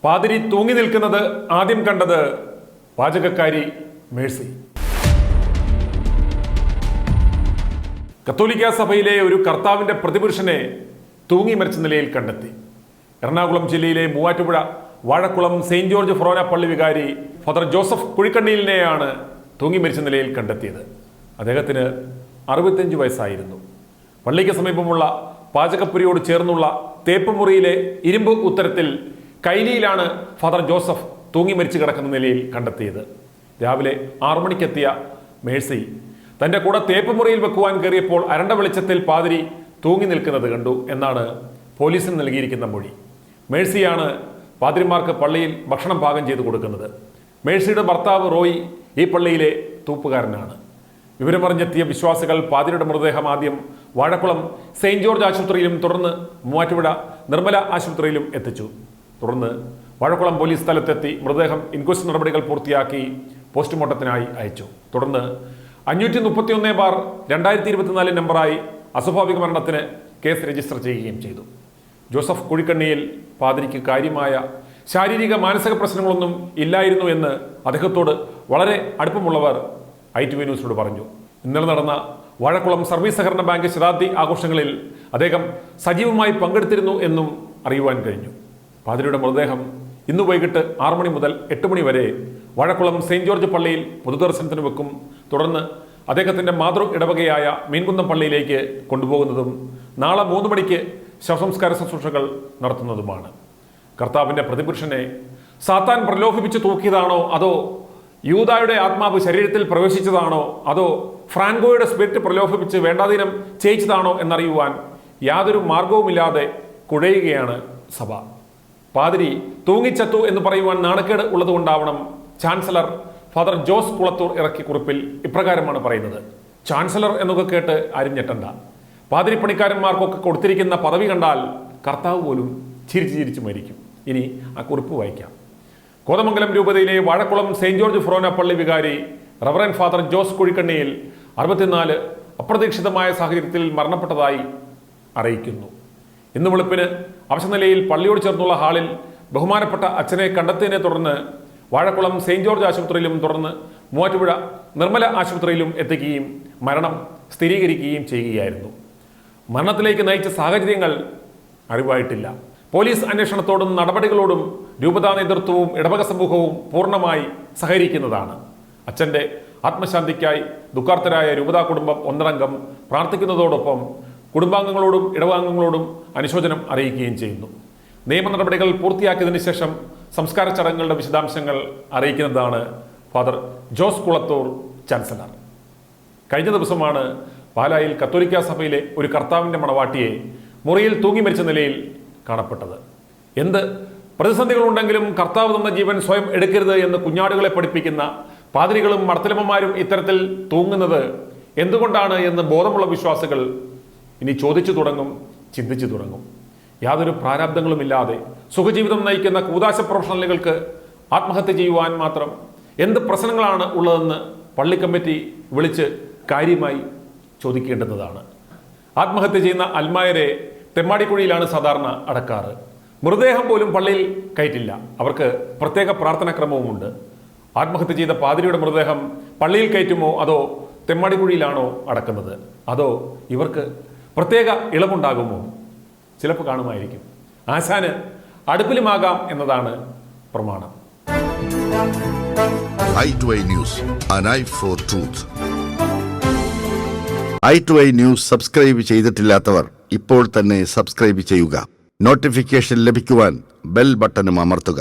പാതിരി തൂങ്ങി നിൽക്കുന്നത് ആദ്യം കണ്ടത് പാചകക്കാരി മേഴ്സി. കത്തോലിക്ക സഭയിലെ ഒരു കർത്താവിന്റെ പ്രതിപുരുഷനെ തൂങ്ങി മരിച്ച നിലയിൽ കണ്ടെത്തി. എറണാകുളം ജില്ലയിലെ മൂവാറ്റുപുഴ വാഴക്കുളം സെയിന്റ് ജോർജ് ഫൊറോന പള്ളി വികാരി ഫാദർ ജോസഫ് കുഴിക്കണ്ണിയിലിനെയാണ് തൂങ്ങി മരിച്ച നിലയിൽ കണ്ടെത്തിയത്. അദ്ദേഹത്തിന് 65 വയസ്സായിരുന്നു. പള്ളിക്ക് സമീപമുള്ള പാചകപ്പുരയോട് ചേർന്നുള്ള തേപ്പുമുറിയിലെ ഇരുമ്പ് ഉത്തരത്തിൽ കൈലിയിലാണ് ഫാദർ ജോസഫ് തൂങ്ങി മരിച്ചു കിടക്കുന്ന നിലയിൽ കണ്ടെത്തിയത്. രാവിലെ 6 മണിക്കെത്തിയ മേഴ്സി തൻ്റെ കൂടെ തേപ്പുമുറിയിൽ വെക്കുവാൻ കയറിയപ്പോൾ അരണ്ട വെളിച്ചത്തിൽ പാതിരി തൂങ്ങി നിൽക്കുന്നത് കണ്ടു എന്നാണ് പോലീസിന് നൽകിയിരിക്കുന്ന മൊഴി. മേഴ്സിയാണ് പാതിരിമാർക്ക് പള്ളിയിൽ ഭക്ഷണം പാകം ചെയ്തു കൊടുക്കുന്നത്. മേഴ്സിയുടെ ഭർത്താവ് റോയി ഈ പള്ളിയിലെ തൂപ്പുകാരനാണ്. വിവരമറിഞ്ഞെത്തിയ വിശ്വാസികൾ പാതിരിയുടെ മൃതദേഹം ആദ്യം വാഴക്കുളം സെയിന്റ് ജോർജ് ആശുപത്രിയിലും തുടർന്ന് മൂവാറ്റുപുഴ നിർമ്മല ആശുപത്രിയിലും എത്തിച്ചു. തുടർന്ന് വാഴക്കുളം പോലീസ് സ്ഥലത്തെത്തി മൃതദേഹം ഇൻക്വസ്റ്റ് നടപടികൾ പൂർത്തിയാക്കി പോസ്റ്റ്മോർട്ടത്തിനായി അയച്ചു. തുടർന്ന് 531/2024 നമ്പറായി അസ്വാഭാവിക മരണത്തിന് കേസ് രജിസ്റ്റർ ചെയ്യുകയും ചെയ്തു. ജോസഫ് കുഴിക്കണ്ണിയിൽ പാതിരിക്ക് കാര്യമായ ശാരീരിക മാനസിക പ്രശ്നങ്ങളൊന്നും ഇല്ലായിരുന്നു എന്ന് അദ്ദേഹത്തോട് വളരെ അടുപ്പമുള്ളവർ ITV ന്യൂസിനോട് പറഞ്ഞു. ഇന്നലെ നടന്ന വാഴക്കുളം സർവീസ് സഹകരണ ബാങ്ക് ശതാബ്ദി ആഘോഷങ്ങളിൽ അദ്ദേഹം സജീവമായി പങ്കെടുത്തിരുന്നു എന്നും അറിയുവാൻ കഴിഞ്ഞു. പാതിരിയുടെ മൃതദേഹം ഇന്ന് വൈകിട്ട് 6 മണി മുതൽ 8 മണി വരെ വാഴക്കുളം സെയിന്റ് ജോർജ് പള്ളിയിൽ പൊതുദർശനത്തിന് വെക്കും. തുടർന്ന് അദ്ദേഹത്തിൻ്റെ മാതൃ ഇടവകയായ മീൻകുന്നം പള്ളിയിലേക്ക് കൊണ്ടുപോകുന്നതും നാളെ 3 മണിക്ക് ശവസംസ്കാര ശുശ്രൂഷകൾ നടത്തുന്നതുമാണ്. കർത്താവിൻ്റെ പ്രതിപുരുഷനെ സാത്താൻ പ്രലോഭിപ്പിച്ച് തൂക്കിയതാണോ, അതോ യൂദായുടെ ആത്മാവ് ശരീരത്തിൽ പ്രവേശിച്ചതാണോ, അതോ ഫ്രാങ്കോയുടെ സ്പിരിറ്റ് പ്രലോഭിപ്പിച്ച് വേണ്ടാതീനം ചെയ്യിച്ചതാണോ എന്നറിയുവാൻ യാതൊരു മാർഗവുമില്ലാതെ കുഴയുകയാണ് സഭ. പാതിരി തൂങ്ങിച്ചത്തു എന്ന് പറയുവാൻ നാണക്കേട് ഉള്ളതുകൊണ്ടാവണം ചാൻസലർ ഫാദർ ജോസ് കുളത്തൂർ ഇറക്കിയ കുറിപ്പിൽ ഇപ്രകാരമാണ് പറയുന്നത്. ചാൻസലർ എന്നൊക്കെ കേട്ട് ആരും ഞെട്ടണ്ട. പാതിരി പണിക്കാരന്മാർക്കൊക്കെ കൊടുത്തിരിക്കുന്ന പദവി കണ്ടാൽ കർത്താവ് പോലും ചിരിച്ചു മരിക്കും. ഇനി ആ കുറിപ്പ് വായിക്കാം. കോതമംഗലം രൂപതയിലെ വാഴക്കുളം സെയിന്റ് ജോർജ് ഫൊറോന പള്ളി വികാരി റവറൻ ഫാദർ ജോസ് കുഴിക്കണ്ണിയിൽ 64 അപ്രതീക്ഷിതമായ സാഹചര്യത്തിൽ മരണപ്പെട്ടതായി അറിയിക്കുന്നു. ഇന്ന് വെളുപ്പിന് അവശനിലയിൽ പള്ളിയോട് ചേർന്നുള്ള ഹാളിൽ ബഹുമാനപ്പെട്ട അച്ഛനെ കണ്ടെത്തിയതിനെ തുടർന്ന് വാഴക്കുളം സെയിന്റ് ജോർജ് ആശുപത്രിയിലും തുടർന്ന് മൂവാറ്റുപുഴ നിർമ്മല ആശുപത്രിയിലും എത്തിക്കുകയും മരണം സ്ഥിരീകരിക്കുകയും ചെയ്യുകയായിരുന്നു. മരണത്തിലേക്ക് നയിച്ച സാഹചര്യങ്ങൾ അറിവായിട്ടില്ല. പോലീസ് അന്വേഷണത്തോടും നടപടികളോടും രൂപതാ നേതൃത്വവും ഇടവക സമൂഹവും പൂർണ്ണമായി സഹകരിക്കുന്നതാണ്. അച്ഛൻ്റെ ആത്മശാന്തിക്കായി ദുഃഖാർത്തരായ രൂപതാ കുടുംബം ഒന്നടങ്കം പ്രാർത്ഥിക്കുന്നതോടൊപ്പം കുടുംബാംഗങ്ങളോടും ഇടവകാംഗങ്ങളോടും അനുശോചനം അറിയിക്കുകയും ചെയ്യുന്നു. നിയമ നടപടികൾ പൂർത്തിയാക്കിയതിനു ശേഷം സംസ്കാര ചടങ്ങുകളുടെ വിശദാംശങ്ങൾ അറിയിക്കുന്നതാണ് ഫാദർ ജോസ് കുളത്തൂർ ചാൻസലർ. കഴിഞ്ഞ ദിവസമാണ് പാലായിൽ കത്തോലിക്ക സഭയിലെ ഒരു കർത്താവിൻ്റെ മണവാട്ടിയെ മുറിയിൽ തൂങ്ങി മരിച്ച നിലയിൽ കാണപ്പെട്ടത്. എന്ത് പ്രതിസന്ധികളുണ്ടെങ്കിലും കർത്താവ് തന്ന ജീവൻ സ്വയം എടുക്കരുത് എന്ന് കുഞ്ഞാടുകളെ പഠിപ്പിക്കുന്ന പാതിരികളും മർത്തലമ്മമാരും ഇത്തരത്തിൽ തൂങ്ങുന്നത് എന്തുകൊണ്ടാണ് എന്ന് ബോധമുള്ള വിശ്വാസികൾ ഇനി ചോദിച്ചു തുടങ്ങും, ചിന്തിച്ചു തുടങ്ങും. യാതൊരു പ്രാരാബ്ദങ്ങളുമില്ലാതെ സുഖജീവിതം നയിക്കുന്ന കൂദാശ പ്രൊഫഷണലുകൾക്ക് ആത്മഹത്യ ചെയ്യുവാൻ മാത്രം എന്ത് പ്രശ്നങ്ങളാണ് ഉള്ളതെന്ന് പള്ളി കമ്മിറ്റി വിളിച്ച് കാര്യമായി ചോദിക്കേണ്ടുന്നതാണ്. ആത്മഹത്യ ചെയ്യുന്ന അൽമായരെ തെമ്മാടിക്കുഴിയിലാണ് സാധാരണ അടക്കാറ്. മൃതദേഹം പോലും പള്ളിയിൽ കയറ്റില്ല. അവർക്ക് പ്രത്യേക പ്രാർത്ഥനാക്രമവുമുണ്ട്. ആത്മഹത്യ ചെയ്ത പാതിരിയുടെ മൃതദേഹം പള്ളിയിൽ കയറ്റുമോ അതോ തെമ്മാടിക്കുഴിയിലാണോ അടക്കുന്നത്? അതോ ഇവർക്ക് പ്രത്യേക ഇളവുണ്ടാകുമോ? ചിലപ്പോൾ കാണുമായിരിക്കും. ആശാന് അടുപ്പിലുമാകാം എന്നതാണ് പ്രമാണം. i2i News, an eye for truth. i2i News subscribe ചെയ്തിട്ടില്ലാത്തവർ ഇപ്പോൾ തന്നെ സബ്സ്ക്രൈബ് ചെയ്യുക. നോട്ടിഫിക്കേഷൻ ലഭിക്കുവാൻ ബെൽ ബട്ടണും അമർത്തുക.